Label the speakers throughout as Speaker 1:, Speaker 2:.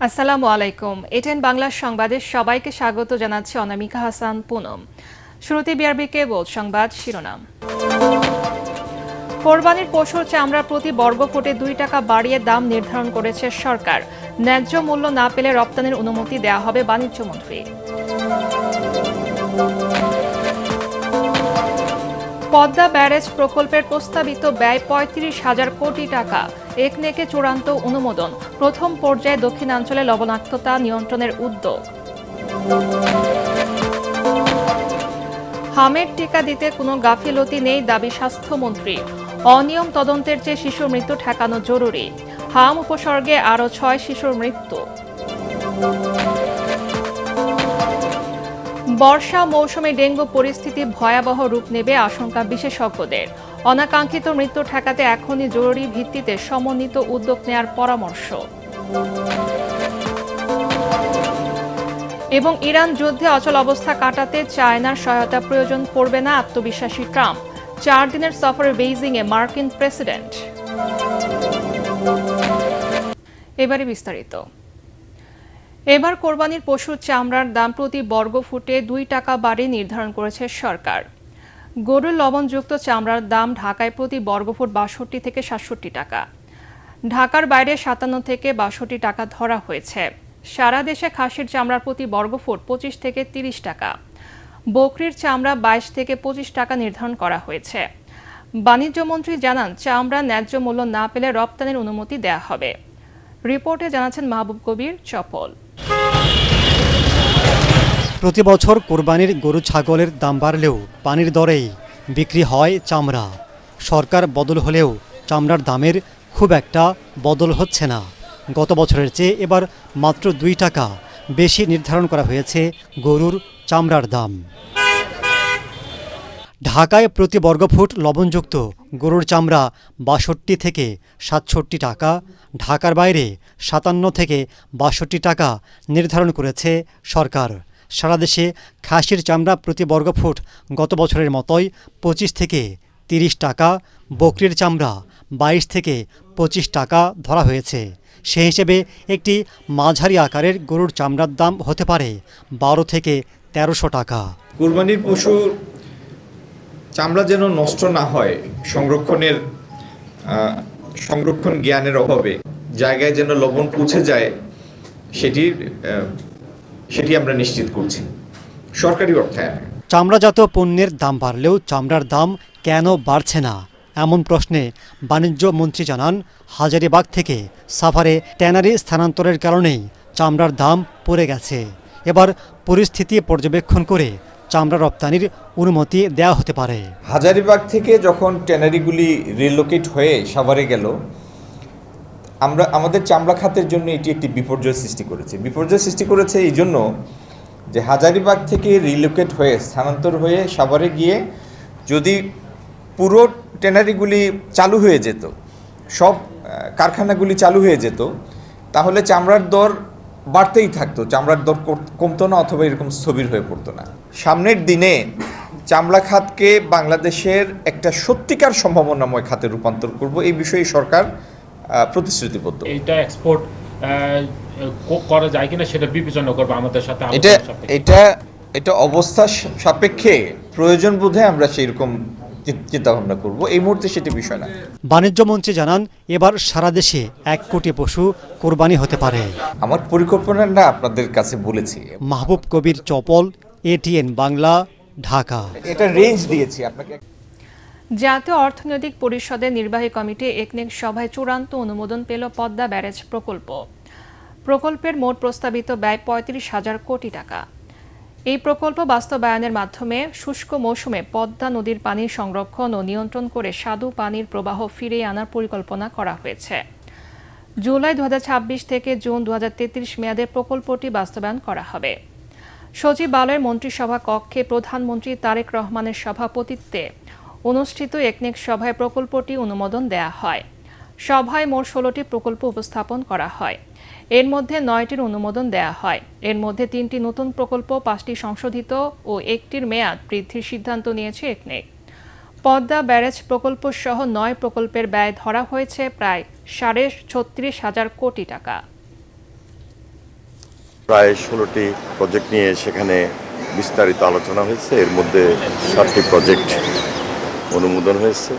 Speaker 1: আসসালামু আলাইকুম। এটেন বাংলা সংবাদে সবাইকে স্বাগত জানাচ্ছি অনামিকা হাসান পুনম। শুরুতে বিআরবি কেবল সংবাদ শিরোনাম। কোরবানির পশুর চামড়া প্রতি বর্গফুটে 2 টাকা বাড়িয়ে দাম নির্ধারণ করেছে সরকার। ন্যায্য মূল্য না পেলে রপ্তানির অনুমতি দেয়া হবে বাণিজ্য মন্ত্রী। পদ্মা ব্যারেজ প্রকল্পের প্রস্তাবিত ব্যয় ৩৫,০০০ কোটি টাকা। একনেকে চূড়ান্ত অনুমোদন। প্রথম পর্যায়ে দক্ষিণাঞ্চলে লবণাক্ততা নিয়ন্ত্রণের উদ্যোগ। হামের টিকা দিতে কোনো গাফিলতি নেই দাবি স্বাস্থ্যমন্ত্রী। অনিয়ম তদন্তের চেয়ে শিশুর মৃত্যু ঠেকানো জরুরি। হাম উপসর্গে আরও 6 শিশুর মৃত্যু। বর্ষা মৌসুমে ডেঙ্গু পরিস্থিতি ভয়াবহ রূপ নেবে আশঙ্কা বিশেষজ্ঞদের। অনাকাঙ্ক্ষিত মৃত্যু ঠেকাতে এখনই জরুরি ভিত্তিতে সমন্বিত উদ্যোগ নেয়ার পরামর্শ। এবং ইরান যুদ্ধে অচল অবস্থা কাটাতে চায়নার সহায়তা প্রয়োজন পড়বে না আত্মবিশ্বাসী ট্রাম্প। 4 দিনের সফরে বেইজিংয়ে মার্কিন প্রেসিডেন্ট। এবারে বিস্তারিত। এবার কোরবানির পশুর চামড়ার দাম প্রতি বর্গফুটে 2 টাকা বাড়িয়ে নির্ধারণ করেছে সরকার। গরুর লবণযুক্ত চামড়ার দাম ঢাকায় প্রতি বর্গফুট 62 থেকে 67 টাকা। ঢাকার বাইরে 57 থেকে 62 টাকা ধরা হয়েছে। সারা দেশে খাসির চামড়ার প্রতি বর্গফুট 25 থেকে 30 টাকা। বকরির চামড়া 22 থেকে 25 টাকা নির্ধারণ করা হয়েছে। বাণিজ্য মন্ত্রী জানান, চামড়া ন্যায্য মূল্য না পেলে রপ্তানির অনুমতি দেয়া হবে। রিপোর্টে জানাচ্ছেন মাহবুব কবির চপল।
Speaker 2: প্রতি বছর কোরবানির গরু ছাগলের দাম বাড়লেও পানির দরেই বিক্রি হয় চামড়া। সরকার বদল হলেও চামড়ার দামের খুব একটা বদল হচ্ছে না। গত বছরের চেয়ে এবার মাত্র 2 টাকা বেশি নির্ধারণ করা হয়েছে গরুর চামড়ার দাম। ঢাকায় প্রতি বর্গফুট লবণযুক্ত গরুর চামড়া 62 থেকে 67 টাকা। ঢাকার বাইরে 57 থেকে 62 টাকা নির্ধারণ করেছে সরকার। সারা দেশে খাসির চামড়া প্রতি বর্গফুট গত বছরের মতোই 25 থেকে 30 টাকা। বকরির চামড়া 22 থেকে 25 টাকা ধরা হয়েছে। সেই হিসেবে একটি মাঝারি আকারের গরুর চামড়ার দাম হতে পারে 12 থেকে 1300 টাকা।
Speaker 3: কুরবানির পশু চামড়া যেন নষ্ট না হয়, সংরক্ষণ জ্ঞানের অভাবে জায়গায় যেন লবণ পৌঁছে যায়, সেটি আমরা নিশ্চিত করছি সরকারি অর্থায়নে।
Speaker 2: চামড়াজাত পণ্যের দাম বাড়লেও চামড়ার দাম কেন বাড়ছে না, এমন প্রশ্নে বাণিজ্য মন্ত্রী জানান, হাজারীবাগ থেকে সাভারে ট্যানারি স্থানান্তরের কারণেই চামড়ার দাম পড়ে গেছে। এবার পরিস্থিতি পর্যবেক্ষণ করে চামড়া রপ্তানির অনুমতি দেওয়া হতে পারে।
Speaker 3: হাজারীবাগ থেকে যখন ট্যানারিগুলি রিলোকেট হয়ে সাভারে গেল, আমাদের চামড়া খাতের জন্য এটি একটি বিপর্যয় সৃষ্টি করেছে এই জন্য যে হাজারীবাগ থেকে রিলোকেট হয়ে স্থানান্তর হয়ে সাভারে গিয়ে যদি পুরো ট্যানারিগুলি চালু হয়ে যেত, সব কারখানাগুলি চালু হয়ে যেত, তাহলে চামড়ার দর বাড়তেই থাকতো, চামড়ার দর কমতো না অথবা এরকম স্থবির হয়ে পড়তো না। সামনের দিনে চামড়া খাতকে বাংলাদেশের একটা সত্যিকার সম্ভাবনাময় খাতে রূপান্তর করব, এই বিষয়ে সরকার প্রতিশ্রুতিবদ্ধ।
Speaker 4: এটা এক্সপোর্ট করা যায় কিনা সেটা বিবেচনা করবো আমাদের সাথে।
Speaker 3: এটা অবস্থা সাপেক্ষে প্রয়োজন বোধে আমরা সেইরকম চিন্তা ভাবনা করব, এই মুহূর্তে সেটি বিষয় না।
Speaker 2: বাণিজ্য মন্ত্রী জানান, এবার সারা দেশে 1 কোটি পশু কোরবানি হতে পারে।
Speaker 3: আমার পরিকল্পনাটা আপনাদের কাছে বলেছি।
Speaker 2: মাহবুব কবির চপল, এটিএন বাংলা, ঢাকা।
Speaker 3: এটা রেঞ্জ দিয়েছি আপনাকে।
Speaker 1: জাতীয় অর্থনৈতিক পরিষদের নির্বাহী কমিটি একনেক সভায় চূড়ান্ত অনুমোদন পেল পদ্মা ব্যারেজ প্রকল্পের মোট প্রস্তাবিত ব্যয় 35,000 কোটি টাকা। এই প্রকল্প বাস্তবায়নের মাধ্যমে শুষ্ক মৌসুমে পদ্মা নদীর পানির সংরক্ষণ ও নিয়ন্ত্রণ করে স্বাদু পানির প্রবাহ ফিরিয়ে আনার পরিকল্পনা করা হয়েছে। জুলাই 2026 থেকে জুন 2033 মেয়াদে প্রকল্পটি বাস্তবায়ন করা হবে। সচিবালয়ের মন্ত্রিসভা কক্ষে প্রধানমন্ত্রী তারেক রহমানের সভাপতিত্বে অনুষ্ঠিত একনেক সভায় প্রকল্পটি অনুমোদন দেয়া হয়। সভায় মোট 16টি প্রকল্প উপস্থাপন করা হয়। এর মধ্যে 9টির অনুমোদন দেয়া হয়। এর মধ্যে 3টি নতুন প্রকল্প, 5টি সংশোধিত ও 1টির মেয়াদ বৃদ্ধির সিদ্ধান্ত নিয়েছে একনেক। পদ্মা ব্যারেজ প্রকল্প সহ 9 প্রকল্পের ব্যয় ধরা হয়েছে প্রায় 36,500 কোটি টাকা।
Speaker 5: প্রায় 16টি প্রজেক্ট নিয়ে সেখানে বিস্তারিত আলোচনা হয়েছে। এর মধ্যে 7টি প্রজেক্ট অনুমোদন হয়েছে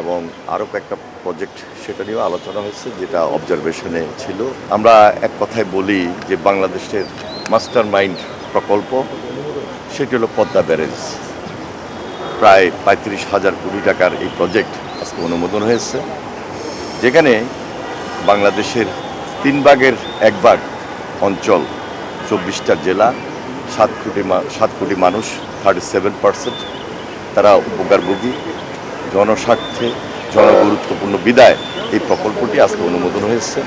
Speaker 5: এবং আরও কয়েকটা প্রজেক্ট সেটা নিয়েও আলোচনা হয়েছে যেটা অবজারভেশনে ছিল। আমরা এক কথায় বলি যে বাংলাদেশের মাস্টার মাইন্ড প্রকল্প সেটি হলো পদ্মা ব্যারেজ। প্রায় 35,000 কোটি টাকার এই প্রজেক্ট আজকে অনুমোদন হয়েছে, যেখানে বাংলাদেশের 3 ভাগের 1 ভাগ অঞ্চল, 24টা জেলা, 7 কোটি মানুষ, 37% তারা উপকারভোগী। জনস্বার্থে জনগুরুত্বপূর্ণ বিধায় এই প্রকল্পটি আজকে অনুমোদন হয়েছে।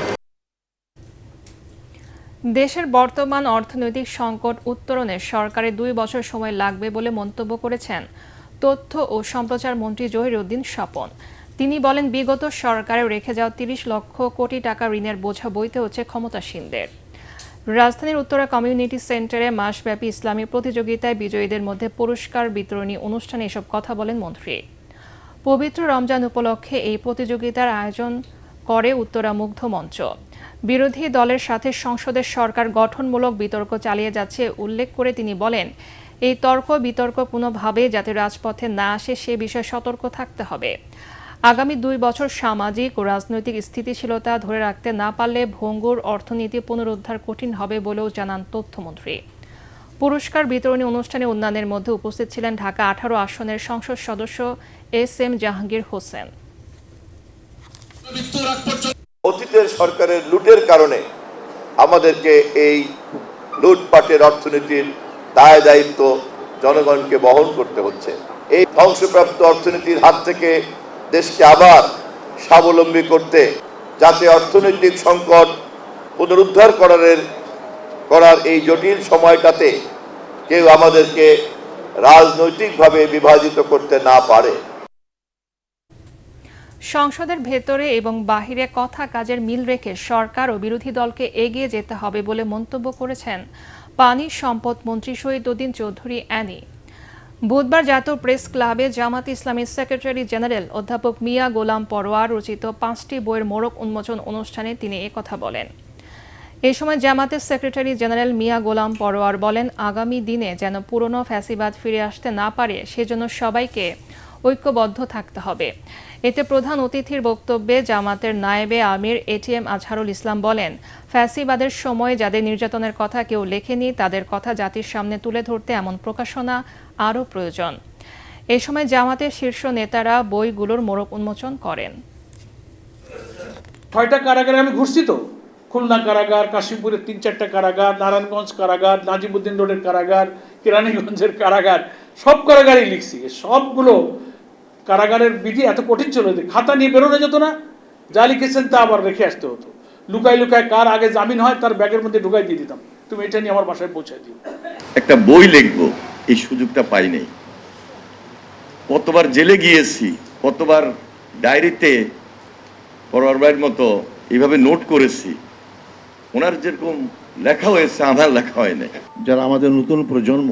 Speaker 1: দেশের বর্তমান অর্থনৈতিক সংকট উত্তরণে সরকারের 2 বছর সময় লাগবে বলে মন্তব্য করেছেন তথ্য ও সম্প্রচার মন্ত্রী জহিরুদ্দিন স্বপন। তিনি বলেন, বিগত সরকারের রেখে যাওয়া 30 লক্ষ কোটি টাকা ঋণের বোঝা বইতে হচ্ছে ক্ষমতাসীনদের। রাজধানীর উত্তরা কমিউনিটি সেন্টারে মাসব্যাপী ইসলামী প্রতিযোগিতায় বিজয়ীদের মধ্যে পুরস্কার বিতরণী অনুষ্ঠানে এসব কথা বলেন মন্ত্রী। পবিত্র রমজান উপলক্ষে এই প্রতিযোগিতার আয়োজন করে উত্তরা মুগ্ধ মঞ্চ। বিরোধী দলের সাথে সংসদের সরকার গঠনমূলক বিতর্ক চালিয়ে যাচ্ছে উল্লেখ করে তিনি বলেন, এই তর্ক বিতর্ক কোনোভাবে যাতে রাজপথে না আসে সে বিষয়ে সতর্ক থাকতে হবে। আগামী 2 বছর সামাজিক ও রাজনৈতিক স্থিতিশীলতা ধরে রাখতে না পারলে ভঙ্গুর অর্থনীতি পুনরুদ্ধার কঠিন হবে বলেও জানান তথ্যমন্ত্রী। পুরস্কার বিতরণী অনুষ্ঠানে অন্যান্যের মধ্যে উপস্থিত ছিলেন ঢাকা 18 আসনের সংসদ সদস্য SM জাহাঙ্গীর হোসেন।
Speaker 6: অতীতের সরকারের লুটের কারণে আমাদেরকে এই লুটপাটের অর্থনীতির দায় দায়িত্ব জনগণকে বহন করতে হচ্ছে। এই ধ্বংসপ্রাপ্ত অর্থনীতির হাত থেকে দেশকে আবার স্বাবলম্বী করতে, যাতে অর্থনৈতিক সংকট পুনরুদ্ধার করার এই জটিল সময়টাতে কেউ আমাদেরকে রাজনৈতিকভাবে বিভাজিত করতে না পারে।
Speaker 1: সংসদের ভেতরে এবং বাহিরে কথা কাজের মিল রেখে সরকার ও বিরোধী দলকে এগিয়ে যেতে হবে বলে মন্তব্য করেছেন পানি সম্পদ মন্ত্রী শহীদউদ্দিন চৌধুরী অ্যানি। বুধবার জাতীয় প্রেস ক্লাবে জামাত ইসলামীর সেক্রেটারি জেনারেল অধ্যাপক মিয়া গোলাম পরোয়ার রচিত 5টি বইয়ের মোড়ক উন্মোচন অনুষ্ঠানে তিনি একথা বলেন। এই সময় জামাতের সেক্রেটারি জেনারেল মিয়া গোলাম পরোয়ার বলেন, আগামী দিনে যেন পুরনো ফ্যাসিবাদ ফিরে আসতে না পারে সেজন্য সবাইকে ঐক্যবদ্ধ থাকতে হবে। এতে প্রধান অতিথির বক্তব্যে জামাতের নায়েবে আমির ATM আজহারুল ইসলাম বলেন, ফ্যাসিবাদের সময় যাদের নির্যাতনের কথা কেউ লেখেনি তাদের কথা জাতির সামনে তুলে ধরতে এমন প্রকাশনা আরও প্রয়োজন। এ সময় জামাতের শীর্ষ নেতারা বইগুলোর মোড়ক উন্মোচন করেন।
Speaker 7: 6টা কারাগারে আমি ঘুরছি তো, খুলনা কারাগার, কাশিমপুরের 3-4টা কারাগার, নারায়ণগঞ্জ কারাগার, নাজিমুদ্দিন রোডের কারাগার, কেরানীগঞ্জের কারাগার, সব কারাগারই লিখছি। সবগুলো কারাগারের বিধি এত কঠিন ছিল যে খাতা নিয়ে বেরোনো যেত না, যা লিখেছেন তা আবার রেখে আসতে হতো। লুকায় লুকায় কার আগে জামিন হয় তার ব্যাগের মধ্যে ঢুকাই দিয়ে দিতাম, তুমি এটা নিয়ে আমার বাসায় পৌঁছায় দিও।
Speaker 5: একটা বই লিখবো এই সুযোগটা পাই নাই। কতবার জেলে গিয়েছি, কতবার ডায়েরিতে পরোয়ার ভাইয়ের মতো এইভাবে নোট করেছি। ওনার যেরকম লেখা হয়েছে আমার লেখা হয় না।
Speaker 8: যারা আমাদের নতুন প্রজন্ম,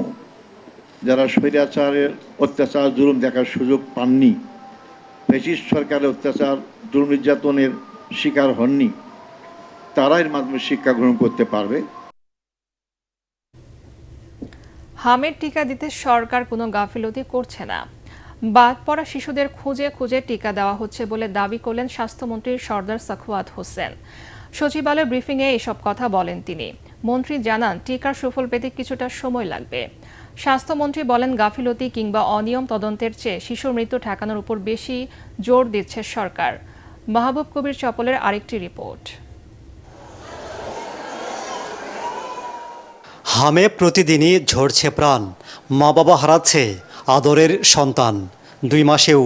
Speaker 8: যারা স্বৈরাচারের অত্যাচার জুলুম দেখার সুযোগ পাননি, ফ্যাসিস্ট সরকারের অত্যাচার জুলুম নির্যাতনের শিকার হননি, তারা এর মাধ্যমে শিক্ষা গ্রহণ করতে পারবে।
Speaker 1: হামের টিকা দিতে সরকার কোনো গাফিলতি করছে না। বাদ পড়া শিশুদের খুঁজে খুঁজে টিকা দেওয়া হচ্ছে বলে দাবি করলেন স্বাস্থ্যমন্ত্রী সরদার সাখওয়াত হোসেন। সচিবালয় ব্রিফিংয়ে এসব কথা বলেন তিনি। মন্ত্রী জানান, টিকার সুফল পেতে কিছুটা সময় লাগবে। স্বাস্থ্যমন্ত্রী বলেন, গাফিলতি কিংবা অনিয়ম তদন্তের চেয়ে শিশুর মৃত্যু ঠেকানোর উপর বেশি জোর দিচ্ছে সরকার। মাহবুব কবির চপলের আরেকটি রিপোর্ট।
Speaker 2: হামে প্রতিদিনই ঝরছে প্রাণ, মা বাবা হারাচ্ছে আদরের সন্তান। 2 মাসেও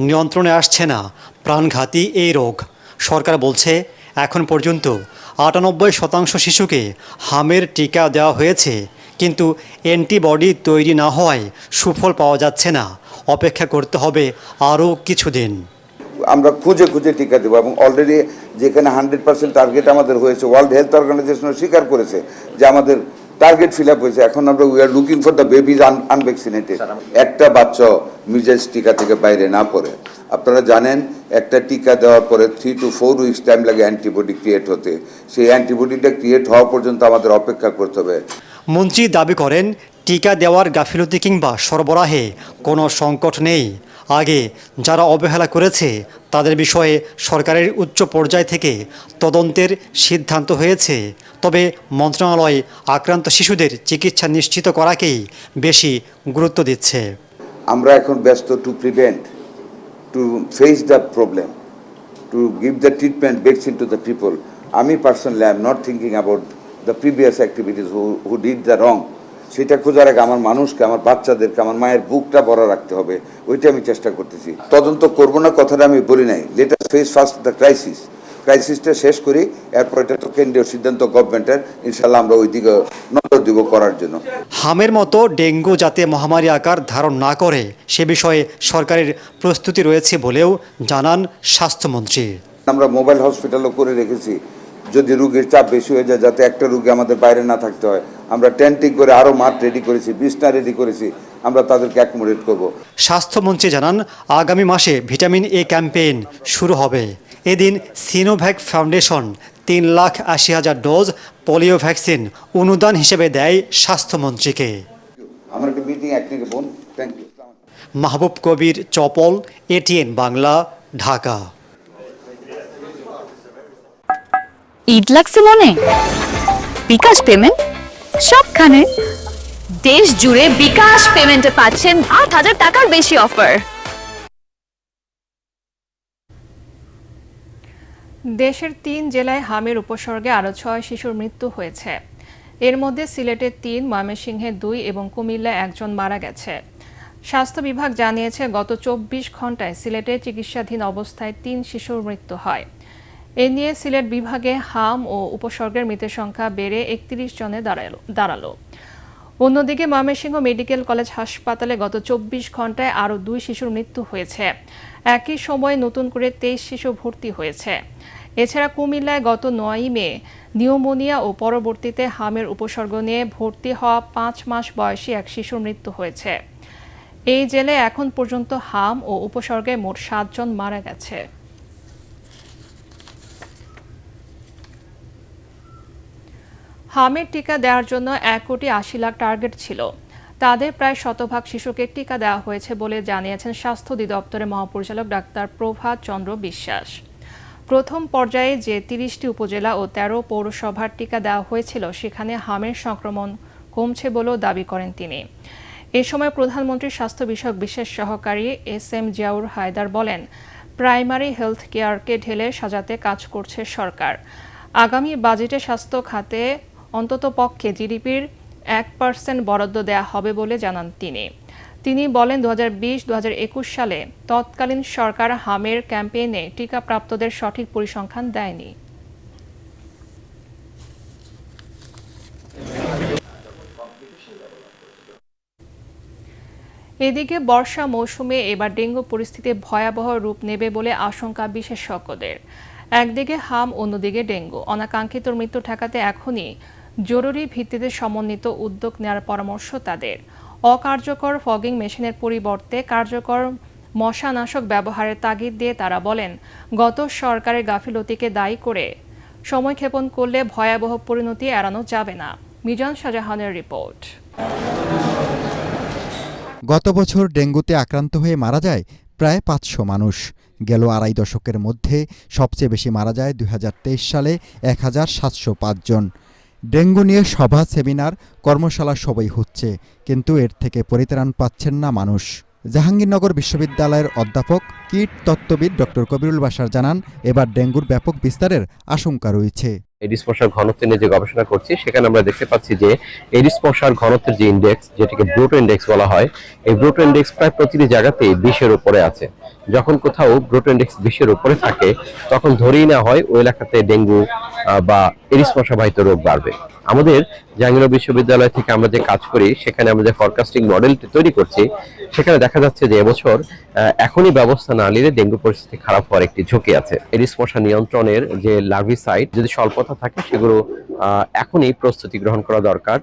Speaker 2: নিয়ন্ত্রণে আসছে না প্রাণঘাতী এই রোগ। সরকার বলছে এখন পর্যন্ত 98% শিশুকে হামের টিকা দেওয়া হয়েছে, কিন্তু অ্যান্টিবডি তৈরি না হওয়ায় সুফল পাওয়া যাচ্ছে না। অপেক্ষা করতে হবে আরও কিছুদিন।
Speaker 9: আমরা খুঁজে খুঁজে টিকা দেবো এবং অলরেডি যেখানে 100% টার্গেট আমাদের হয়েছে, ওয়ার্ল্ড হেলথ অর্গানাইজেশনও স্বীকার করেছে যে আমাদের টার্গেট ফিল আপ হয়েছে। এখন আমরা we are looking for the babies unvaccinated. একটা বাচ্চা মিজেলস টিকা থেকে বাইরে না পড়ে। আপনারা জানেন একটা টিকা দেওয়ার পরে 3 to 4 উইকস টাইম লাগে অ্যান্টিবডি ক্রিয়েট হতে। সেই অ্যান্টিবডিটা ক্রিয়েট হওয়া পর্যন্ত আমাদের অপেক্ষা করতে হবে।
Speaker 2: মন্ত্রী দাবি করেন, টিকা দেওয়ার গাফিলতি কিংবা সরবরাহে কোনো সংকট নেই। আগে যারা অবহেলা করেছে তাদের বিষয়ে সরকারের উচ্চ পর্যায় থেকে তদন্তের সিদ্ধান্ত হয়েছে। তবে মন্ত্রণালয় আক্রান্ত শিশুদের চিকিৎসা নিশ্চিত করাকেই বেশি গুরুত্ব দিচ্ছে।
Speaker 9: আমরা এখন ব্যস্ত to prevent, to face the problem, to give the treatment vaccine to the people. আমি personally I am not thinking about the previous activities who did the wrong. সেটা খোঁজার আগে আমার মানুষকে, আমার বাচ্চাদেরকে, আমার মায়ের বুকটা ভরা রাখতে হবে, ওইটা আমি চেষ্টা করতেছি। তদন্ত করবো না কথাটা আমি বলি নাই, let us face first the ক্রাইসিসটা শেষ করি, এরপর এটা তো কেন্দ্রীয় সিদ্ধান্ত গভর্নমেন্টের, ইনশাল্লাহ আমরা ওই দিকে নজর দিব করার জন্য।
Speaker 2: হামের মতো ডেঙ্গু যাতে মহামারী আকার ধারণ না করে সে বিষয়ে সরকারের প্রস্তুতি রয়েছে বলেও জানান স্বাস্থ্যমন্ত্রী।
Speaker 9: আমরা মোবাইল হসপিটালও করে রেখেছি, যদি রোগীর চাপ বেশি হয়ে যায় যাতে একটা রোগী আমাদের বাইরে না থাকতে হয়। আমরা টেন্টিং করে আরও মাঠ রেডি করেছি, বিছনা রেডি করেছি, আমরা তাদেরকে অ্যাকোমোডেট করব।
Speaker 2: স্বাস্থ্যমন্ত্রী জানান, আগামী মাসে ভিটামিন এ ক্যাম্পেইন শুরু হবে। এদিন Sinovac foundation 3,80,000 dose polio vaccine অনুদান হিসেবে দেয় স্বাস্থ্যমন্ত্রীকে।
Speaker 9: আমার একটা মিটিং একদিকে বোন, thank you.
Speaker 2: Mahbub Kabir, Chapal, ATN Bangla, Dhaka.
Speaker 10: Eid লাগছে মনে? বিকাশ পেমেন্ট সবখানে, দেশ জুড়ে বিকাশ পেমেন্টে পাচ্ছেন 8,000 টাকার বেশি অফার।
Speaker 1: দেশের 3 জেলায় হামের উপসর্গে আরও 6 শিশুর মৃত্যু হয়েছে। এর মধ্যে সিলেটে 3, ময়মনসিংহে 2 এবং কুমিল্লায় 1 জন মারা গেছে। স্বাস্থ্য বিভাগ জানিয়েছে, গত 24 ঘন্টায় সিলেটে চিকিৎসাধীন অবস্থায় 3 শিশুর মৃত্যু হয়। এ নিয়ে সিলেট বিভাগে হাম ও উপসর্গের মৃতের সংখ্যা বেড়ে 31 জনে দাঁড়ালো। অন্যদিকে ময়মনসিংহ মেডিকেল কলেজ হাসপাতালে গত 24 ঘন্টায় আরও 2 শিশুর মৃত্যু হয়েছে। একই সময়ে নতুন করে 23 শিশু ভর্তি হয়েছে। এছাড়া কুমিল্লায় গত 9 মে নিউমোনিয়া ও পরবর্তীতে হামের উপসর্গ নিয়ে ভর্তি হওয়া 5 মাস বয়সী এক শিশুর মৃত্যু হয়েছে। এই জেলায় এখন পর্যন্ত হাম ও উপসর্গে মোট 7 জন মারা গেছে। হামের টিকা দেওয়ার জন্য 1,80,00,000 টার্গেট ছিল। তাদের প্রায় 100% শিশুকে টিকা দেওয়া হয়েছে বলে জানিয়েছেন স্বাস্থ্য অধিদপ্তরের মহাপরিচালক ডাক্তার প্রভাত চন্দ্র বিশ্বাস। প্রথম পর্যায়ে যে 30টি উপজেলা ও 13 পৌরসভার টিকা দেওয়া হয়েছিল সেখানে হামের সংক্রমণ কমছে বলেও দাবি করেন তিনি। এ সময় প্রধানমন্ত্রীর স্বাস্থ্য বিষয়ক বিশেষ সহকারী SM জিয়াউর হায়দার বলেন, প্রাইমারি হেলথ কেয়ারকে ঢেলে সাজাতে কাজ করছে সরকার। আগামী বাজেটে স্বাস্থ্য খাতে অন্তত পক্ষে জিডিপির 1% বরাদ্দ দেয়া হবে বলে জানান তিনি বলেন, 2020-2021 সালে তৎকালীন সরকার হামের ক্যাম্পেইনে টিকা প্রাপ্তদের সঠিক পরিসংখ্যান দেয়নি। এদিকে বর্ষা মৌসুমে এবার ডেঙ্গু পরিস্থিতি ভয়াবহ রূপ নেবে বলে আশঙ্কা বিশেষজ্ঞদের। একদিকে হাম, অন্যদিকে ডেঙ্গু। অনাকাঙ্ক্ষিত মৃত্যু ঠেকাতে এখনই জরুরি ভিত্তিতে সমন্বিত উদ্যোগ নেওয়ার পরামর্শ তাদের। অকার্যকর ফগিং মেশিনের পরিবর্তে কার্যকর মশানাশক ব্যবহারের তাগিদ দিয়ে তারা বলেন, গত সরকারের গাফিলতিকে দায়ী করে সময়ক্ষেপণ করলে ভয়াবহ পরিণতি এড়ানো যাবে না। মিজান শাহজাহানের রিপোর্ট।
Speaker 11: গত বছর ডেঙ্গুতে আক্রান্ত হয়ে মারা যায় প্রায় 500 মানুষ। গেল আড়াই দশকের মধ্যে সবচেয়ে বেশি মারা যায় 2023 সালে 1705 জন। ডেঙ্গু নিয়ে সভা, সেমিনার, কর্মশালা সবই হচ্ছে, কিন্তু এর থেকে পরিত্রাণ পাচ্ছেন না মানুষ। জাহাঙ্গীরনগর বিশ্ববিদ্যালয়ের অধ্যাপক কীট তত্ত্ববিদ ডক্টর কবিরুল বাশার জানান, এবার ডেঙ্গুর ব্যাপক বিস্তারের আশঙ্কা রয়েছে।
Speaker 12: এডিস মশার ঘনত্ব নিয়ে যে গবেষণা করছি সেখানে আমরা দেখতে পাচ্ছি যে এডিস মশার ঘনত্বের যে ইন্ডেক্স, যেটাকে ব্রুটো ইন্ডেক্স বলা হয়, এই ব্রুটো ইন্ডেক্স প্রায় প্রতিটি জায়গাতেই 20-এর উপরে আছে। যখন কোথাও ব্রুটো ইন্ডেক্স 20-এর উপরে থাকে তখন ধরেই না হয় ওই এলাকাতে ডেঙ্গু বা এডিস মশা বাহিত রোগ বাড়বে। আমাদের জাহাঙ্গীরনগর বিশ্ববিদ্যালয় থেকে আমরা যে কাজ করি সেখানে আমরা যে ফরকাস্টিং মডেলটি তৈরি করছি সেখানে দেখা যাচ্ছে যে এবছর এখনই ব্যবস্থা না নিলে ডেঙ্গু পরিস্থিতি খারাপ হওয়ার একটি ঝুঁকি আছে। এডিস মশা নিয়ন্ত্রণের যে লার্ভিসাইড যদি স্বল্পতা থাকে সেগুলো এখনই প্রস্তুতি গ্রহণ করা দরকার।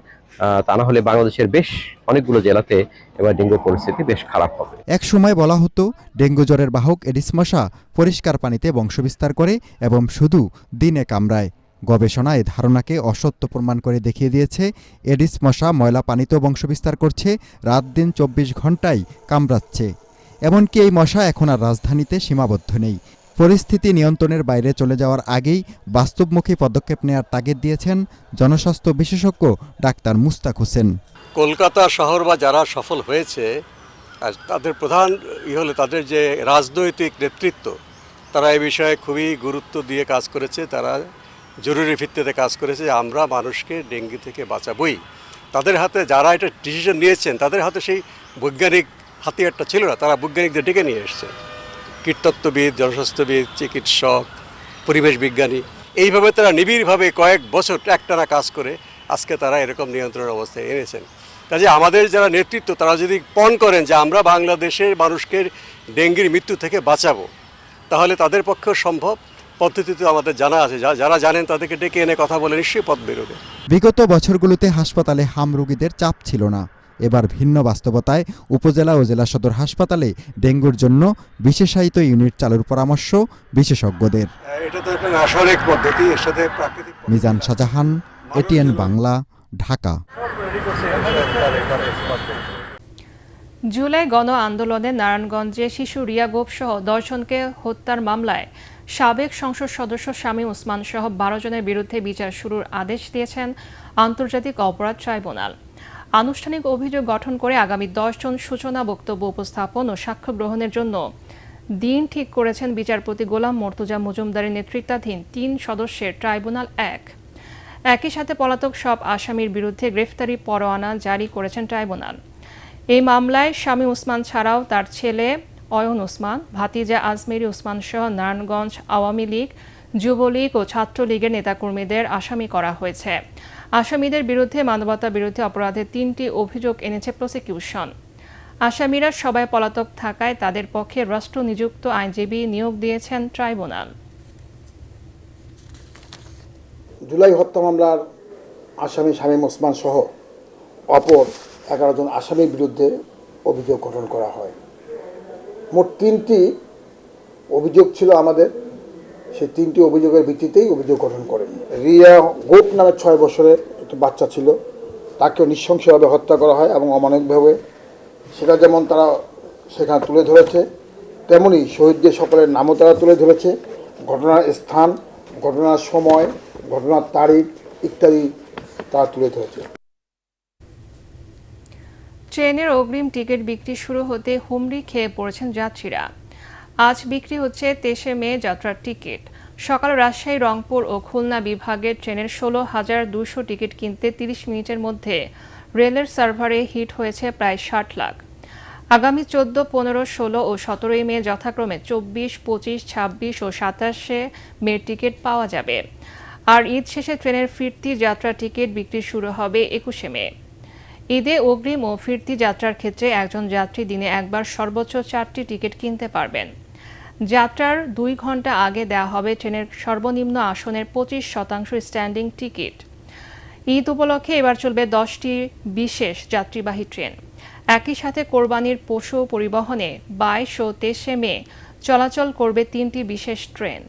Speaker 12: তা না হলে বাংলাদেশের বেশ অনেকগুলো জেলাতে এবার ডেঙ্গুর পরিস্থিতি বেশ খারাপ হবে।
Speaker 11: এক সময় বলা হতো ডেঙ্গু জ্বরের বাহক এডিস মশা পরিষ্কার পানিতে বংশবিস্তার করে এবং শুধু দিনে কামড়ায়। গবেষণা এ ধারণাকে অসত্য প্রমাণ করে দেখিয়ে দিয়েছে এডিস মশা ময়লা পানিতেও বংশবিস্তার করছে, রাত দিন 24 ঘন্টায় কামড়াচ্ছে। এমনকি এই মশা এখন আর রাজধানীতে সীমাবদ্ধ নেই। পরিস্থিতি নিয়ন্ত্রণের বাইরে চলে যাওয়ার আগেই বাস্তবমুখী পদক্ষেপ নেওয়ার তাগিদ দিয়েছেন জনস্বাস্থ্য বিশেষজ্ঞ ডাক্তার মুস্তাক হোসেন।
Speaker 13: কলকাতা শহর বা যারা সফল হয়েছে আর তাদের প্রধান হলো তাদের যে রাজনৈতিক নেতৃত্ব, তারা এই বিষয়ে খুবই গুরুত্ব দিয়ে কাজ করেছে। তারা জরুরি ভিত্তিতে কাজ করেছে যে আমরা মানুষকে ডেঙ্গি থেকে বাঁচাবই। তাদের হাতে যারা এটা ডিসিশন নিয়েছেন তাদের হাতে সেই বৈজ্ঞানিক হাতিয়ারটা ছিল না, তারা বৈজ্ঞানিকদের ডেকে নিয়ে এসছে। কীটতত্ত্ববিদ, জনস্বাস্থ্যবিদ, চিকিৎসক, পরিবেশ বিজ্ঞানী, এইভাবে তারা নিবিড়ভাবে কয়েক বছর একটানা কাজ করে আজকে তারা এরকম নিয়ন্ত্রণের অবস্থায় এনেছেন। কাজে আমাদের যারা নেতৃত্ব তারা যদি পণ করেন যে আমরা বাংলাদেশের মানুষকে ডেঙ্গির মৃত্যু থেকে বাঁচাবো, তাহলে তাদের পক্ষেও সম্ভব। পদ্ধতি তো আমাদের জানা আছে, যারা জানেন তাদেরকে ডেকে এনে কথা বলে নিশ্চয়ই পথ বেরোবে।
Speaker 11: বিগত বছরগুলোতে হাসপাতালে হাম রোগীদের চাপ ছিল না। এবার ভিন্ন বাস্তবতায় উপজেলা ও জেলা সদর হাসপাতালে ডেঙ্গুর জন্য বিশেষায়িত ইউনিট চালুর পরামর্শ বিশেষজ্ঞদের।
Speaker 13: এটা তো একটা রাসায়নিক পদ্ধতি, এর সাথে প্রাকৃতিক।
Speaker 11: মিজান শাহজাহান, এটিএন বাংলা, ঢাকা।
Speaker 1: জুলাই গণ আন্দোলনে নারায়ণগঞ্জে শিশু রিয়া গোপ সহ 10 জনকে হত্যার মামলায় সাবেক সংসদ সদস্য শামীম ওসমান সহ 12 জনের বিরুদ্ধে বিচার শুরুর আদেশ দিয়েছেন আন্তর্জাতিক অপরাধ ট্রাইব্যুনাল। আনুষ্ঠানিক অভিযোগ গঠন করে আগামী 10 জন সূচনা বক্তব্য উপস্থাপন ও সাক্ষ্য গ্রহণের জন্য দিন ঠিক করেছেন বিচারপতি গোলাম মর্তুজা মজুমদারের নেতৃত্বাধীন 3 সদস্যের ট্রাইব্যুনাল 1। একই সাথে পলাতক সব আসামির বিরুদ্ধে গ্রেফতারি পরোয়ানা জারি করেছেন ট্রাইব্যুনাল। এই মামলায় শামীম ওসমান ছাড়াও তার ছেলে অয়ন ওসমান, ভাতিজা আজমেরি ওসমান সহ নারায়ণগঞ্জ আওয়ামী লীগ, যুবলীগ ও ছাত্রলীগের নেতাকর্মীদের আসামি করা হয়েছে। আসামিদের বিরুদ্ধে মানবতা বিরোধী অপরাধে 3টি অভিযোগ এনেছে প্রসিকিউশন। আসামিরা সবাই পলাতক থাকায় তাদের পক্ষে রাষ্ট্র নিযুক্ত আইনজীবী নিয়োগ দিয়েছেন ট্রাইব্যুনাল।
Speaker 14: জুলাই হত্যা মামলার আসামি শামীম ওসমান সহ অপর 11 জন আসামির বিরুদ্ধে অভিযোগ গঠন করা হয়। মোট 3টি অভিযোগ ছিল আমাদের, সেই 3টি অভিযোগের ভিত্তিতেই অভিযোগ গঠন করেন। রিয়া গোপ নামে 6 বছরের একটা বাচ্চা ছিল, তাকেও নৃশংসভাবে হত্যা করা হয় এবং অমানবিকভাবে। সেটা যেমন তারা সেখানে তুলে ধরেছে, তেমনি শহীদদের সকলের নামও তারা তুলে ধরেছে। ঘটনার স্থান, ঘটনার সময়, ঘটনার তারিখ ইত্যাদি তারা তুলে ধরেছে।
Speaker 1: ট্রেনের অগ্রিম টিকিট বিক্রি শুরু হতে হুমড়ি খেয়ে পড়েছেন যাত্রীরা। আজ বিক্রি হচ্ছে 23 মে যাত্রার টিকিট। সকালে রাজশাহী, রংপুর ও খুলনা বিভাগের ট্রেনের 16,200 টিকিট কিনতে 30 মিনিটের মধ্যে রেলের সার্ভারে হিট হয়েছে প্রায় 60 লাখ। আগামী 14, 15, 16 ও 17 মে যথাক্রমে 24, 25, 26 ও 27 মে টিকিট পাওয়া যাবে। আর ঈদ শেষে ট্রেনের ফিরতি যাত্রা টিকিট বিক্রি শুরু হবে 21 মে। ঈদে অগ্রিম ও ফিরতি যাত্রার ক্ষেত্রে একজন যাত্রী দিনে একবার সর্বোচ্চ 4টি টিকিট কিনতে পারবেন। যাত্রার 2 ঘন্টা আগে দেওয়া হবে ট্রেনের সর্বনিম্ন আসনের 25% স্ট্যান্ডিং টিকিট। ঈদ উপলক্ষে এবার চলবে 10টি বিশেষ যাত্রীবাহী ট্রেন। একই সাথে কোরবানির পশু পরিবহনে 22 ও 23 মে চলাচল করবে 3টি বিশেষ ট্রেন।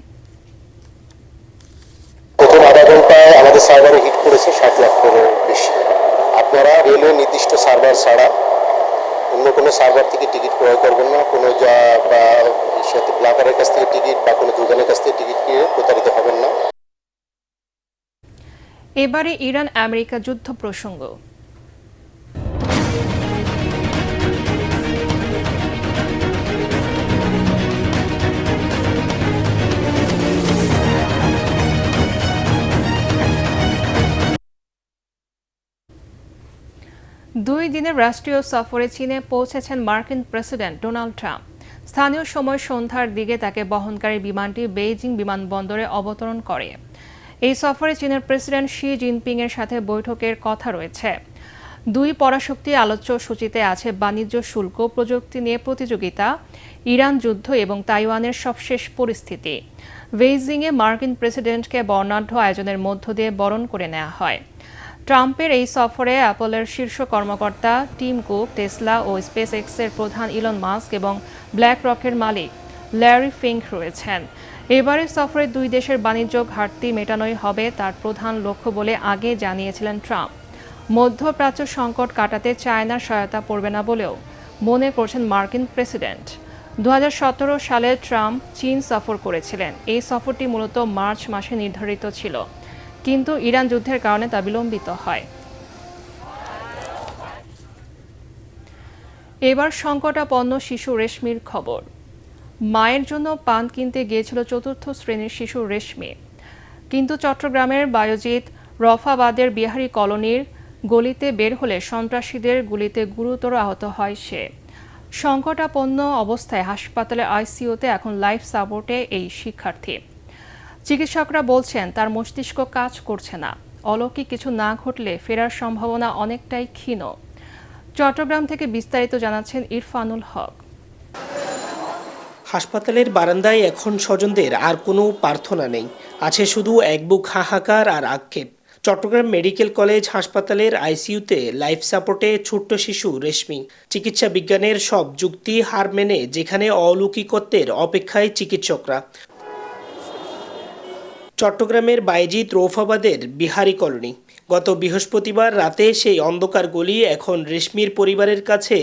Speaker 15: প্রথম আধা ঘন্টায় আমাদের সার্ভারে হিট করেছে 60 লাখের বেশি। আপনারা রেলওয়ে নির্দিষ্ট সার্ভার ছাড়া অন্য কোনো সার্ভার থেকে টিকিট ক্রয় করবেন না। কোনো সাথে ব্লাকারের কাছ থেকে টিকিট বা কোনো দোকানের কাছ থেকে টিকিট কিনে প্রতারিত হবেন না।
Speaker 1: এবারে ইরান আমেরিকা যুদ্ধ প্রসঙ্গ। দুই দিনের রাষ্ট্রীয় সফরে চীনে পৌঁছেছেন মার্কিন প্রেসিডেন্ট ডোনাল্ড ট্রাম্প। স্থানীয় সময় সন্ধ্যার দিকে তাকে বহনকারী বিমানটি বেইজিং বিমানবন্দরে অবতরণ করে। এই সফরে চীনের প্রেসিডেন্ট শি জিনপিং এর সাথে বৈঠকের কথা রয়েছে। দুই পরাশক্তি আলোচ্য সূচিতে আছে বাণিজ্য শুল্ক, প্রযুক্তি নিয়ে প্রতিযোগিতা, ইরান যুদ্ধ এবং তাইওয়ানের সবশেষ পরিস্থিতি। বেইজিংয়ে মার্কিন প্রেসিডেন্টকে বর্ণাঢ্য আয়োজনের মধ্য দিয়ে বরণ করে নেওয়া হয়। ট্রাম্পের এই সফরে অ্যাপলের শীর্ষ কর্মকর্তা টিম কুক, টেসলা ও স্পেস এক্সের প্রধান ইলন মাস্ক এবং ব্ল্যাক রকের মালিক ল্যারি ফিঙ্ক রয়েছেন। এবারের সফরে দুই দেশের বাণিজ্য ঘাটতি মেটানোই হবে তার প্রধান লক্ষ্য বলে আগে জানিয়েছিলেন ট্রাম্প। মধ্যপ্রাচ্য সংকট কাটাতে চায়নার সহায়তা পড়বে না বলেও মনে করছেন মার্কিন প্রেসিডেন্ট। 2017 সালে ট্রাম্প চীন সফর করেছিলেন। এই সফরটি মূলত মার্চ মাসে নির্ধারিত ছিল, কিন্তু ইরান যুদ্ধের কারণে তা বিলম্বিত হয়। এবার সংকটাপন্ন শিশু রেশমির খবর। মায়ের জন্য পান কিনতে গিয়েছিল 4র্থ শ্রেণীর শিশু রেশমি, কিন্তু চট্টগ্রামের বায়োজিৎ রফাবাদের বিহারি কলোনির গলিতে বের হলে সন্ত্রাসীদের গুলিতে গুরুতর আহত হয় সে। সংকটাপন্ন অবস্থায় হাসপাতালের আইসিইউতে এখন লাইফ সাপোর্টে এই শিক্ষার্থী। চিকিৎসকরা বলছেন তার মস্তিষ্ক কাজ করছে না। অলৌকিক কিছু না ঘটলে ফেরার সম্ভাবনা অনেকটাই ক্ষীণ। চট্টগ্রাম থেকে বিস্তারিত জানাচ্ছেন ইরফানুল হক।
Speaker 16: হাসপাতালের বারান্দায় এখন স্বজনদের আর কোনো প্রার্থনা নেই, আছে শুধু এক বুক হাহাকার আর আক্ষেপ। চট্টগ্রাম মেডিকেল কলেজ হাসপাতালের আইসিইউতে লাইফ সাপোর্টে ছোট্ট শিশু রেশমি। চিকিৎসা বিজ্ঞানের সব যুক্তি হার মেনে যেখানে অলৌকিকত্বের অপেক্ষায় চিকিৎসকরা। চট্টগ্রামের বায়েজিৎ রৌফাবাদের বিহারি কলোনি। গত বৃহস্পতিবার রাতে সেই অন্ধকার গলি এখন রেশমির পরিবারের কাছে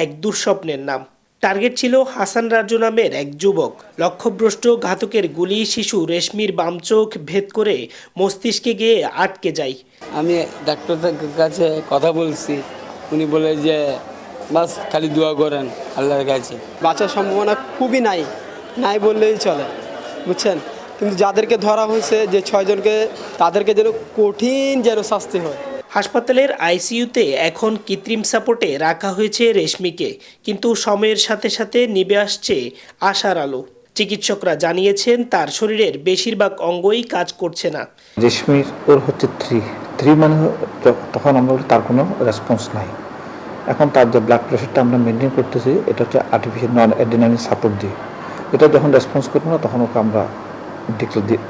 Speaker 16: এক দুঃস্বপ্নের নাম। টার্গেট ছিল হাসান রাজু নামের এক যুবক। লক্ষ্যভ্রষ্ট ঘাতকের গুলি শিশু রেশমির বাম চোখ ভেদ করে মস্তিষ্কে গিয়ে আটকে যায়।
Speaker 17: আমি ডাক্তারের কাছে কথা বলছি, উনি বলে যে বাস খালি দোয়া করেন আল্লাহর কাছে। বাঁচার সম্ভাবনা খুবই নাই বললেই চলে, বুঝছেন। কিন্তু যাদেরকে ধরা হয়েছে যে 6 জনকে, তাদেরকে যেন কঠিন শাস্তি হয়।
Speaker 16: হাসপাতালের আইসিইউতে এখন কৃত্রিম সাপোর্টে রাখা হয়েছে রেশমিকে, কিন্তু সময়ের সাথে সাথে নিভে আসছে আশার আলো। চিকিৎসকরা জানিয়েছেন তার শরীরের বেশিরভাগ অঙ্গই কাজ করছে না।
Speaker 18: রেশমির ওর হচ্ছে 3 মানে তখন আমরা তার কোনো রেসপন্স নাই। এখন তার যে ব্লাড প্রেশারটা আমরা মেনটেন করতেছি, এটা হচ্ছে আর্টিফিশিয়াল নন অ্যাড্রিনালিন সাপোর্ট দিয়ে। এটা যখন রেসপন্স করবে না তখন ওকে আমরা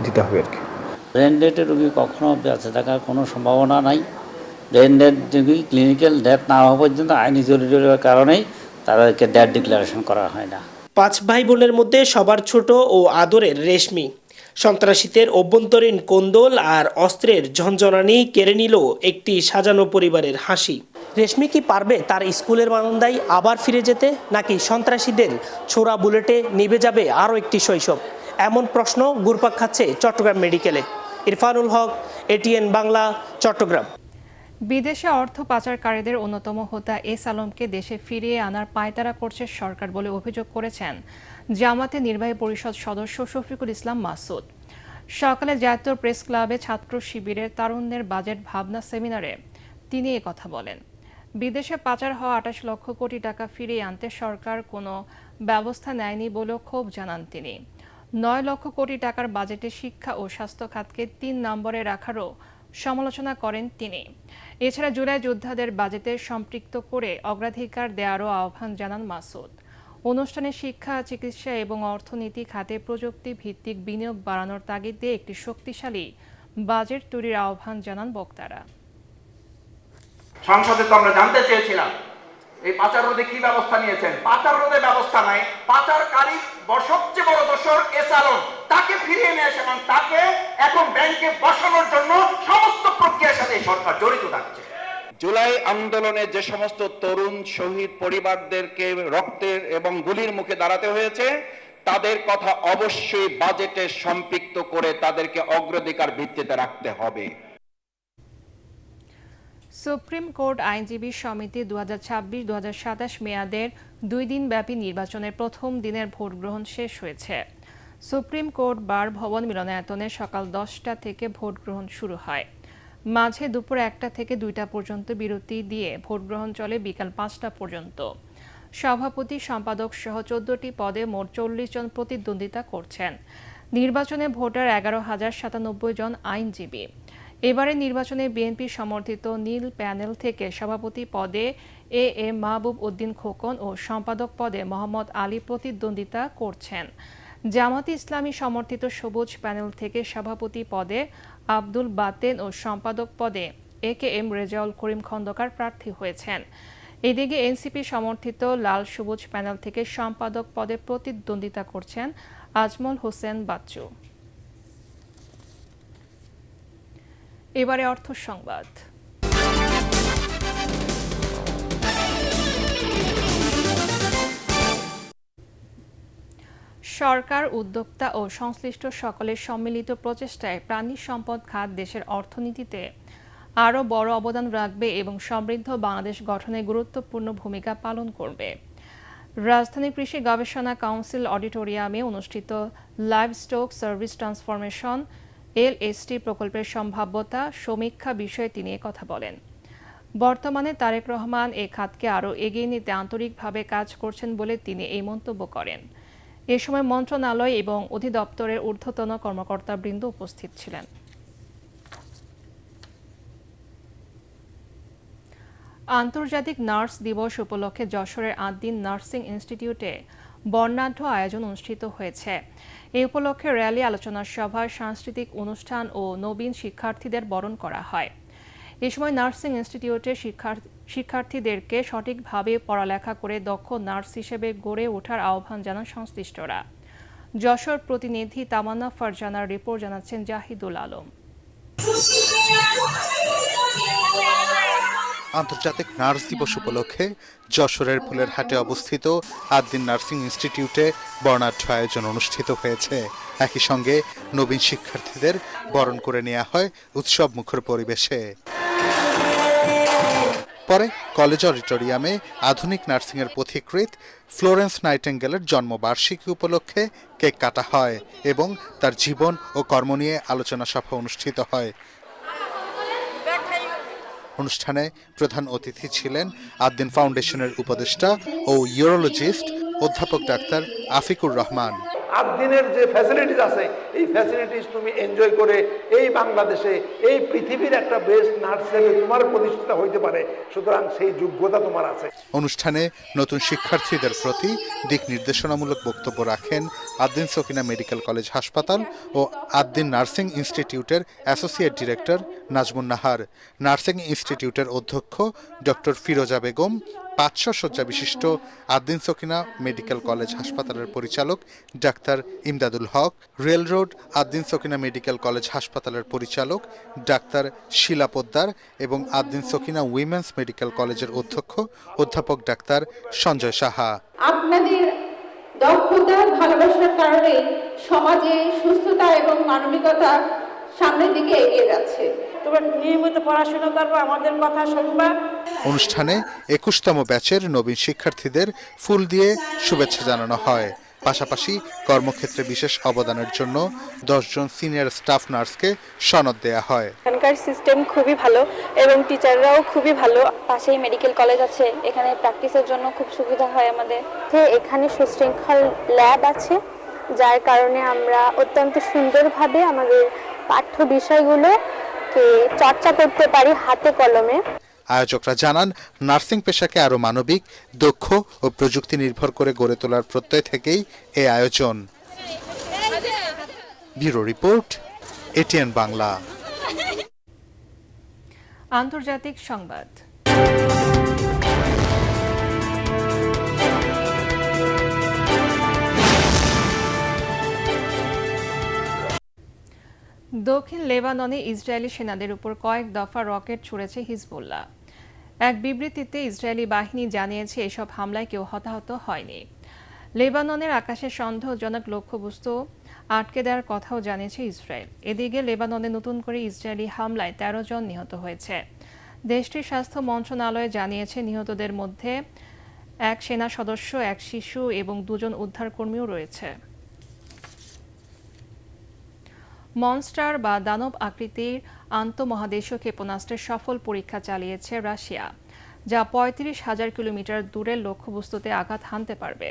Speaker 18: দিতে হবে আর কি।
Speaker 19: ব্রেন ডেডের রোগী কখনো বেঁচে থাকার কোনো সম্ভাবনা নাই। ব্রেন ডেড রোগী ক্লিনিক্যাল ডেথ না হওয়া পর্যন্ত আইনি জরুরির কারণেই তাদেরকে ডেথ ডিক্লারেশন করা হয় না।
Speaker 16: 5 ভাই বোনের মধ্যে সবার ছোট ও আদরের রেশমি। সন্ত্রাসীদের অভ্যন্তরীণ কোন্দল আর অস্ত্রের ঝনঝনানি কেড়ে নিল একটি সাজানো পরিবারের হাসি। রেশমি কি পারবে তার স্কুলের বারান্দায় আবার ফিরে যেতে, নাকি সন্ত্রাসীদের ছোড়া বুলেটে নিভে যাবে আরও একটি শৈশব? এমন প্রশ্ন ঘুরপাক খাচ্ছে চট্টগ্রাম মেডিকেলে। ইরফানুল হক, এটিএন বাংলা, চট্টগ্রাম।
Speaker 1: বিদেশে অর্থ পাচারকারীদের অন্যতম হোতা এস আলমকে দেশে ফিরিয়ে আনার পায়তারা করছে সরকার বলে অভিযোগ করেছেন জামাতে নির্বাহী পরিষদ সদস্য শফিকুল ইসলাম মাসুদ। সকালে জাতীয় প্রেস ক্লাবে ছাত্র শিবিরের তারুণ্যের বাজেট ভাবনা সেমিনারে তিনি কথা বলেন। বিদেশে পাচার হওয়া 28 লক্ষ কোটি টাকা ফিরিয়ে আনতে সরকার কোনো ব্যবস্থা নেয়নি বলেও ক্ষোভ জানান তিনি। 9 লক্ষ কোটি টাকার বাজেটে শিক্ষা ও স্বাস্থ্য খাতকে 3 নম্বরে রাখারও সমালোচনা করেন তিনি। এছাড়া জুলাই যোদ্ধাদের বাজেটে সম্পৃক্ত করে অগ্রাধিকার দেওয়ারও আহ্বান জানান মাসুদ। অনুষ্ঠানে শিক্ষা, চিকিৎসা এবং অর্থনীতি খাতে প্রযুক্তি ভিত্তিক বিনিয়োগ বাড়ানোর তাগিদ দিয়ে একটি শক্তিশালী বাজেট তৈরির আহ্বান জানান বক্তারা।
Speaker 20: সংসদে তো আমরা জানতে চেয়েছিলাম এই পাচার রোধে কি ব্যবস্থা নিয়েছেন। পাচার রোধে ব্যবস্থা নাই। পাচারকারী সবচেয়ে বড় দোষর এস আলম, তাকে ফিরিয়ে নিয়ে এসে এবং তাকে এখন ব্যাংকে বসানোর জন্য সমস্ত প্রক্রিয়ার সাথে সরকার জড়িত থাকছে। জুলাই আন্দোলনে যে সমস্ত তরুণ শহীদ পরিবারদেরকে রক্তের এবং গুলির মুখে দাঁড়াতে হয়েছে, তাদের কথা অবশ্যই বাজেটে সম্পৃক্ত করে তাদেরকে অগ্রাধিকার ভিত্তিতে রাখতে হবে।
Speaker 1: সুপ্রিম কোর্ট আইনজীবী সমিতি 2026-2027 মেয়াদের 2 দিন ব্যাপী নির্বাচনের প্রথম দিনের ভোট গ্রহণ শেষ হয়েছে। সুপ্রিম কোর্ট বার ভবন মিলনায়তনে সকাল 10টা থেকে ভোট গ্রহণ শুরু হয়। মাঝে দুপুর 1টা থেকে 2টা পর্যন্ত বিরতি দিয়ে ভোট গ্রহণ চলে বিকাল 5টা পর্যন্ত। সভাপতি, সম্পাদক সহ 14টি পদে মোট 40 জন প্রতিদ্বন্দ্বিতা করছেন। নির্বাচনে ভোটার 11,097 জন আইনজীবী। এবারে নির্বাচনে বিএনপি সমর্থিত নীল প্যানেল থেকে সভাপতি পদে এ এম মাহবুব উদ্দিন খোকন ও সম্পাদক পদে মোহাম্মদ আলী প্রতিদ্বন্দ্বিতা করছেন। জামাতে ইসলামী সমর্থিত সবুজ প্যানেল থেকে সভাপতি পদে আব্দুল বাতেন ও সম্পাদক পদে AKM রেজাউল করিম খন্দকার প্রার্থী হয়েছেন। এদিকে এনসিপি সমর্থিত লাল সবুজ প্যানেল থেকে সম্পাদক পদে প্রতিদ্বন্দ্বিতা করছেন আজমল হোসেন বাচ্চু। এবারে অর্থ সংবাদ। সরকার, উদ্যোক্তা ও সংশ্লিষ্ট সকলের সম্মিলিত প্রচেষ্টায় প্রাণী সম্পদ খাত দেশের অর্থনীতিতে আরও বড় অবদান রাখবে এবং সমৃদ্ধ বাংলাদেশ গঠনে গুরুত্বপূর্ণ ভূমিকা পালন করবে। রাজধানী কৃষি গবেষণা কাউন্সিল অডিটোরিয়ামে অনুষ্ঠিত লাইভস্টক সার্ভিস ট্রান্সফরমেশন LST প্রকল্পের সম্ভাব্যতা সমীক্ষা বিষয়ে তিনি কথা বলেন। বর্তমানে তারেক রহমান এই খাতকে আরও এগিয়ে নিতে আন্তরিকভাবে কাজ করছেন বলে তিনি এই মন্তব্য করেন। এ সময় মন্ত্রণালয় এবং অধিদপ্তরের ঊর্ধ্বতন কর্মকর্তাবৃন্দ উপস্থিত ছিলেন। আন্তর্জাতিক নার্স দিবস উপলক্ষে যশোরের আদ্দিন নার্সিং ইনস্টিটিউটে বর্ণাঢ্য আয়োজন অনুষ্ঠিত হয়েছে। এই উপলক্ষে র্যালি, আলোচনা সভা, সাংস্কৃতিক অনুষ্ঠান ও নবীন শিক্ষার্থীদের বরণ করা হয়। এ সময় নার্সিং ইনস্টিটিউটের শিক্ষার্থীদেরকে সঠিকভাবে পড়ালেখা করে দক্ষ নার্স হিসেবে গড়ে ওঠার আহ্বান জানান সংশ্লিষ্টরা। যশোর প্রতিনিধি তামান্না ফারজানার রিপোর্ট জানাচ্ছেন জাহিদুল আলম।
Speaker 21: আন্তর্জাতিক নার্স দিবস উপলক্ষে যশোরের ফুলেরহাটে অবস্থিত আদ্দিন নার্সিং ইনস্টিটিউটে বর্ণাঢ্য আয়োজন অনুষ্ঠিত হয়েছে। একই সঙ্গে নবীন শিক্ষার্থীদের বরণ করে নেওয়া হয় উৎসব মুখর পরিবেশে। পরে কলেজ অডিটোরিয়ামে আধুনিক নার্সিংয়ের পথিকৃৎ ফ্লোরেন্স নাইটেঙ্গেলের জন্মবার্ষিকী উপলক্ষে কেক কাটা হয় এবং তার জীবন ও কর্ম নিয়ে আলোচনা সভা অনুষ্ঠিত হয়। অনুষ্ঠানে প্রধান অতিথি ছিলেন আদ্দিন ফাউন্ডেশনের উপদেষ্টা ও ইউরোলজিস্ট অধ্যাপক ডাক্তার আফিকুর রহমান।
Speaker 22: আদ্দিনের যে ফ্যাসিলিটিস আছে এই ফ্যাসিলিটিস তুমি এনজয় করে এই বাংলাদেশে এই পৃথিবীর একটা বেস্ট নার্স হিসেবে তোমার প্রতিষ্ঠিত হইতে পারে, সুতরাং সেই যোগ্যতা তোমার আছে।
Speaker 21: অনুষ্ঠানে নতুন শিক্ষার্থীদের প্রতি দিক নির্দেশনামূলক বক্তব্য রাখেন আদ্দিন সকিনা মেডিকেল কলেজ হাসপাতাল ও আদ্দিন নার্সিং ইনস্টিটিউটের associate director Nazmun Nahar, nursing ইনস্টিটিউটের অধ্যক্ষ ডক্টর ফিরোজা বেগম, 500 শয্যা বিশিষ্ট আদ্দিন সকিনা মেডিকেল কলেজ হাসপাতালের পরিচালক doctor Imdadul Haque, rail road Addin Sakina medical college হাসপাতালের পরিচালক ডাক্তার শিলা পোদ্দার এবং আদ্দিন সকিনা উইমেন্স মেডিকেল কলেজের অধ্যক্ষ অধ্যাপক ডাক্তার সঞ্জয় সাহা।
Speaker 23: আপনাদের দক্ষতা, ভালোবাসার কারণে সমাজে সুস্থতা এবং মানবিকতা সামনের দিকে এগিয়ে যাচ্ছে। তোমরা নিয়মিত পড়াশোনা করবে, আমাদের কথা শুনবা।
Speaker 21: অনুষ্ঠানে 21তম ব্যাচের নবীন শিক্ষার্থীদের ফুল দিয়ে শুভেচ্ছা জানানো হয়। পাশাপাশি কর্মক্ষেত্রে বিশেষ অবদানের জন্য 10 জন সিনিয়র স্টাফ নার্সকে সনদ দেয়া হয়।
Speaker 24: এখানকার সিস্টেম খুবই ভালো এবং টিচাররাও খুবই ভালো। পাশেই মেডিকেল কলেজ আছে, এখানে প্র্যাকটিসের জন্য খুব সুবিধা হয় আমাদের। এখানে সুশৃঙ্খল ল্যাব আছে, যার কারণে আমরা অত্যন্ত সুন্দরভাবে আমাদের পাঠ্য বিষয়গুলোকে চর্চা করতে পারি হাতে কলমে।
Speaker 21: আয়োজকরা জানান, নার্সিং পেশাকে আরো মানবিক, দক্ষ ও প্রযুক্তি নির্ভর করে গড়ে তোলার প্রত্যয় থেকেই এই আয়োজন। Bureau report, ATN Bangla.
Speaker 1: আন্তর্জাতিক সংবাদ। দক্ষিণ লেবাননে ইসরায়েলি সেনাদের উপর কয়েক দফা রকেট ছুড়েছে হিজবুল্লাহ। এক বিবৃতিতে ইসরায়েলি বাহিনী জানিয়েছে এসব হামলায় কেউ হতাহত হয়নি। লেবাননের আকাশে সন্দেহজনক লক্ষ্যবস্তু আটকে দেওয়ার কথাও জানিয়েছে ইসরায়েল। এদিকে লেবাননে নতুন করে ইসরায়েলি হামলায় 13 জন নিহত হয়েছে। দেশটির স্বাস্থ্য মন্ত্রণালয় জানিয়েছে নিহতদের মধ্যে এক সেনা সদস্য, এক শিশু এবং 2 জন উদ্ধারকর্মীও রয়েছে। মনস্টার বা দানব আকৃতির আন্তঃমহাদেশীয় ক্ষেপণাস্ত্রের সফল পরীক্ষা চালিয়েছে রাশিয়া, যা 35,000 কিলোমিটার দূরের লক্ষ্যবস্তুতে আঘাত হানতে পারবে।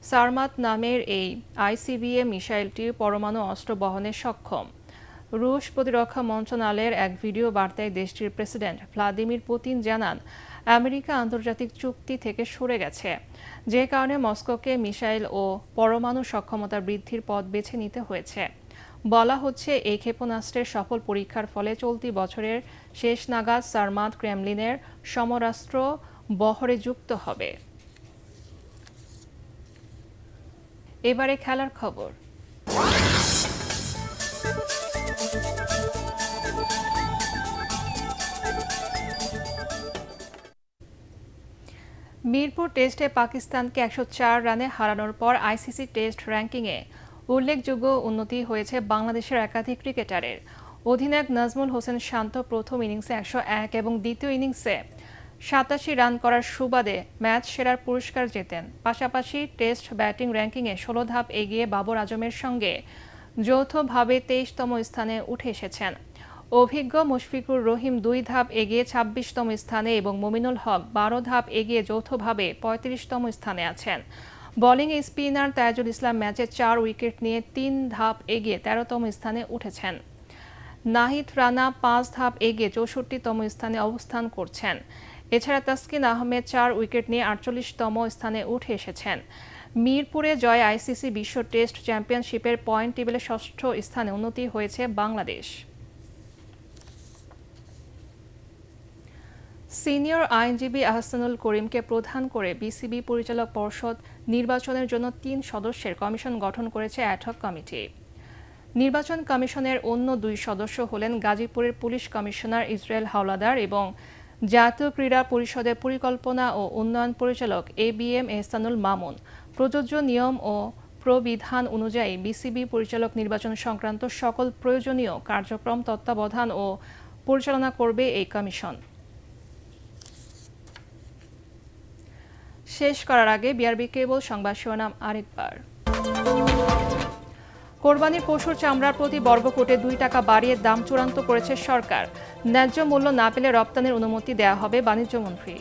Speaker 1: সারমাত নামের এই ICBM মিসাইলটি পরমাণু অস্ত্র বহনে সক্ষম। রুশ প্রতিরক্ষা মন্ত্রণালয়ের এক ভিডিও বার্তায় দেশটির প্রেসিডেন্ট ভ্লাদিমির পুতিন জানান, আমেরিকা আন্তর্জাতিক চুক্তি থেকে সরে গেছে, যে কারণে মস্কোকে মিসাইল ও পরমাণু সক্ষমতা বৃদ্ধির পথ বেছে নিতে হয়েছে। বলা হচ্ছে এই ক্ষেপণাস্ত্রের সফল পরীক্ষার ফলে চলতি বছরের শেষ নাগাদ সারমাদ ক্রেমলিনের সমরাস্ত্র বহরে যুক্ত হবে। এবারে খেলার খবর। মিরপুর টেস্টে পাকিস্তানকে 104 রানে হারানোর পর আইসিসি টেস্ট র্যাঙ্কিংয়ে উল্লেখযোগ্য উন্নতি হয়েছে বাংলাদেশের একাধিক ক্রিকেটারের। অধিনায়ক নাজমুল হোসেন শান্ত প্রথম ইনিংসে 101 এবং দ্বিতীয় ইনিংসে 87 রান করার সুবাদে ম্যাচ সেরার পুরস্কার জেতেন। পাশাপাশি টেস্ট ব্যাটিং র্যাঙ্কিংয়ে 16 ধাপ এগিয়ে বাবর আজমের সঙ্গে যৌথভাবে 23তম স্থানে উঠে এসেছেন। অভিজ্ঞ মুশফিকুর রহিম 2 ধাপ এগিয়ে 26তম স্থানে এবং মুমিনুল হক 12 ধাপ এগিয়ে যৌথভাবে 35তম স্থানে আছেন। বোলিংয়ে স্পিনার তাইজুল ইসলাম ম্যাচে 4 উইকেট নিয়ে 3 ধাপ এগিয়ে 13তম স্থানে উঠেছেন। নাহিদ রানা 5 ধাপ এগিয়ে 64তম স্থানে অবস্থান করছেন। এছাড়া তাসকিন আহমেদ 4 উইকেট নিয়ে 48তম স্থানে উঠে এসেছেন। মিরপুরে জয় আইসিসি বিশ্ব টেস্ট চ্যাম্পিয়নশিপের পয়েন্ট টেবিলে 6ষ্ঠ স্থানে উন্নতি হয়েছে বাংলাদেশ। সিনিয়র আইনজীবী আহসানুল করিমকে প্রধান করে বিসিবি পরিচালক পর্ষদ নির্বাচনের জন্য 3 সদস্যের কমিশন গঠন করেছে অ্যাডহক কমিটি। নির্বাচন কমিশনের অন্য 2 সদস্য হলেন গাজীপুরের পুলিশ কমিশনার ইসরায়েল হাওলাদার এবং জাতীয় ক্রীড়া পরিষদের পরিকল্পনা ও উন্নয়ন পরিচালক ABM এহসানুল মামুন। প্রযোজ্য নিয়ম ও প্রবিধান অনুযায়ী বিসিবি পরিচালক নির্বাচন সংক্রান্ত সকল প্রয়োজনীয় কার্যক্রম তত্ত্বাবধান ও পরিচালনা করবে এই কমিশন। শেষ করার আগে বিআরবি কেবল সংবাদ শিরোনাম আরেকবার। কোরবানির পশুর চামড়ার প্রতি বর্গফুটে 2 টাকা বাড়িয়ে দাম চূড়ান্ত করেছে সরকার। ন্যায্য মূল্য না পেলে রপ্তানির অনুমতি দেওয়া হবে বাণিজ্যমন্ত্রী।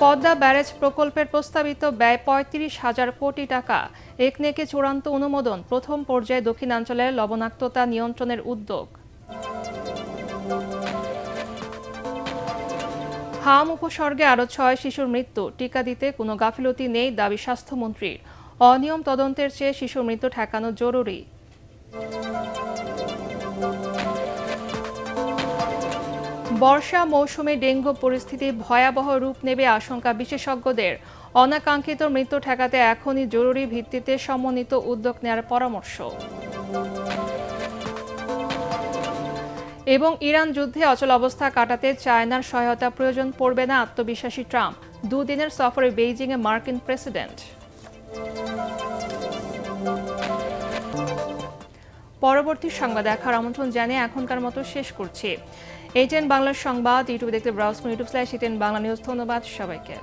Speaker 1: পদ্মা ব্যারেজ প্রকল্পের প্রস্তাবিত ব্যয় 35,000 কোটি টাকা। একনেকে চূড়ান্ত অনুমোদন। প্রথম পর্যায়ে দক্ষিণাঞ্চলের লবণাক্ততা নিয়ন্ত্রণের উদ্যোগ। হাম উপসর্গে আরও 6 শিশুর মৃত্যু। টিকা দিতে কোনো গাফিলতি নেই দাবি স্বাস্থ্যমন্ত্রীর। অনিয়ম তদন্তের চেয়ে শিশুর মৃত্যু ঠেকানো জরুরি। বর্ষা মৌসুমে ডেঙ্গু পরিস্থিতি ভয়াবহ রূপ নেবে আশঙ্কা বিশেষজ্ঞদের। অনাকাঙ্ক্ষিত মৃত্যু ঠেকাতে এখনই জরুরি ভিত্তিতে সমন্বিত উদ্যোগ নেওয়ার পরামর্শ। এবং ইরান যুদ্ধে অচল অবস্থা কাটাতে চায়নার সহায়তা প্রয়োজন পড়বে না আত্মবিশ্বাসী ট্রাম্প। 2 দিনের সফরে বেইজিংয়ে মার্কিন প্রেসিডেন্ট। পরবর্তী সংবাদ দেখার আমন্ত্রণ জানিয়ে এখনকার মতো শেষ করছি। ATN বাংলার সংবাদ ইউটিউবে দেখতে ব্রাউজ করুন YouTube/ATN বাংলা নিউজ। ধন্যবাদ সবাইকে।